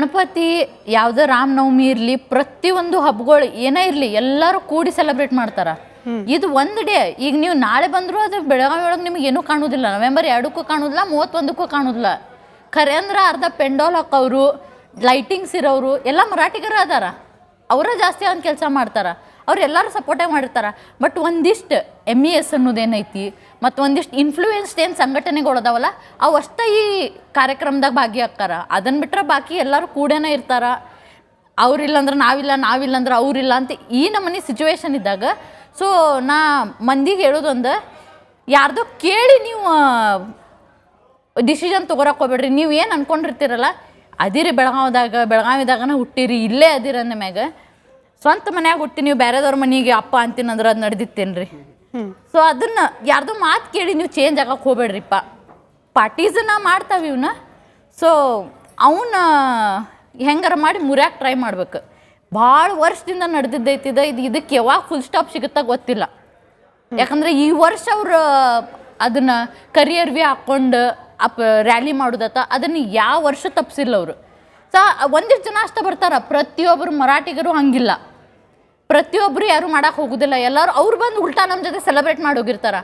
ಗಣಪತಿ ಯಾವುದೋ ರಾಮನವಮಿ ಇರಲಿ, ಪ್ರತಿಯೊಂದು ಹಬ್ಬಗಳು ಏನೇ ಇರಲಿ ಎಲ್ಲರೂ ಕೂಡಿ ಸೆಲೆಬ್ರೇಟ್ ಮಾಡ್ತಾರೆ. ಇದು ಒಂದು ಡೇ. ಈಗ ನೀವು ನಾಳೆ ಬಂದರೂ ಅದು ಬೆಳಗಾವಿ ಒಳಗೆ ನಿಮ್ಗೆ ಏನೂ ಕಾಣೋದಿಲ್ಲ. ನವೆಂಬರ್ 2ಕ್ಕೂ ಕಾಣೋದಿಲ್ಲ, 31ಕ್ಕೂ ಕಾಣೋದಿಲ್ಲ. ಖರೆ ಅಂದ್ರೆ ಅರ್ಧ ಪೆಂಡಾಲ್ ಹಾಕೋರು, ಲೈಟಿಂಗ್ಸ್ ಇರೋರು ಎಲ್ಲ ಮರಾಠಿಗರ ಅದಾರ. ಅವರ ಜಾಸ್ತಿ ಒಂದು ಕೆಲಸ ಮಾಡ್ತಾರೆ. ಅವ್ರು ಎಲ್ಲರೂ ಸಪೋರ್ಟೇ ಮಾಡಿರ್ತಾರೆ. ಬಟ್ ಒಂದಿಷ್ಟು MES ಅನ್ನೋದೇನೈತಿ ಮತ್ತು ಒಂದಿಷ್ಟು ಇನ್ಫ್ಲೂಯೆನ್ಸ್ಡ್ ಏನು ಸಂಘಟನೆಗಳು ಅದಾವಲ್ಲ ಅವು ಅಷ್ಟೇ ಈ ಕಾರ್ಯಕ್ರಮದಾಗ ಭಾಗಿಯಾಗ್ತಾರ. ಅದನ್ನು ಬಿಟ್ಟರೆ ಬಾಕಿ ಎಲ್ಲರೂ ಕೂಡೇನೆ ಇರ್ತಾರೆ. ಅವ್ರಿಲ್ಲಂದ್ರೆ ನಾವಿಲ್ಲ, ನಾವಿಲ್ಲಂದ್ರೆ ಅವರಿಲ್ಲ ಅಂತ ಈ ನಮ್ಮನೆ ಸಿಚುವೇಶನ್ ಇದ್ದಾಗ ಸೊ ನಾ ಮಂದಿಗೆ ಹೇಳೋದೊಂದು, ಯಾರ್ದೋ ಕೇಳಿ ನೀವು ಡಿಸಿಷನ್ ತೊಗೊಳಕ್ಕೆ ಹೋಗ್ಬೇಡ್ರಿ. ನೀವು ಏನು ಅಂದ್ಕೊಂಡಿರ್ತೀರಲ್ಲ, ಅದಿರಿ ಬೆಳಗಾವಿದಾಗನ ಹುಟ್ಟಿರಿ, ಇಲ್ಲೇ ಅದಿರ ಅಂದ ಮ್ಯಾಗ ಸ್ವಂತ ಮನ್ಯಾಗ ಹುಟ್ಟಿ ನೀವು ಬೇರೆದವ್ರ ಮನೆಗೆ ಅಪ್ಪ ಅಂತೀನಂದ್ರೆ ಅದು ನಡೆದಿತ್ತೇನ್ರಿ? ಸೊ ಅದನ್ನು ಯಾರ್ದೋ ಮಾತು ಕೇಳಿ ನೀವು ಚೇಂಜ್ ಆಗಕ್ಕೆ ಹೋಗ್ಬೇಡ್ರಿಪ್ಪ. ಪಾರ್ಟೀಸನ್ನ ಮಾಡ್ತಾವೆ ಇವನ್ನ. ಸೊ ಅವನ್ನ ಹೆಂಗಾರ ಮಾಡಿ ಮುರ್ಯಾಕೆ ಟ್ರೈ ಮಾಡ್ಬೇಕು. ಭಾಳ ವರ್ಷದಿಂದ ನಡೆದಿದ್ದೈತಿದ. ಇದಕ್ಕೆ ಯಾವಾಗ ಫುಲ್ ಸ್ಟಾಪ್ ಸಿಗುತ್ತಾ ಗೊತ್ತಿಲ್ಲ. ಯಾಕಂದರೆ ಈ ವರ್ಷ ಅವ್ರು ಅದನ್ನು ಕರಿಯರ್ ವಿ ಹಾಕ್ಕೊಂಡು ರ್ಯಾಲಿ ಮಾಡೋದತ್ತ ಅದನ್ನು ಯಾವ ವರ್ಷ ತಪ್ಪಿಸಿಲ್ಲ ಅವರು. ಸೊ ಒಂದಿಷ್ಟು ಜನ ಅಷ್ಟೇ ಬರ್ತಾರೆ. ಪ್ರತಿಯೊಬ್ಬರು ಮರಾಠಿಗರು ಹಂಗಿಲ್ಲ. ಪ್ರತಿಯೊಬ್ಬರು ಯಾರು ಮಾಡೋಕೆ ಹೋಗೋದಿಲ್ಲ. ಎಲ್ಲರೂ ಅವ್ರು ಬಂದು ಉಲ್ಟಾ ನಮ್ಮ ಜೊತೆ ಸೆಲೆಬ್ರೇಟ್ ಮಾಡಿ ಹೋಗಿರ್ತಾರೆ.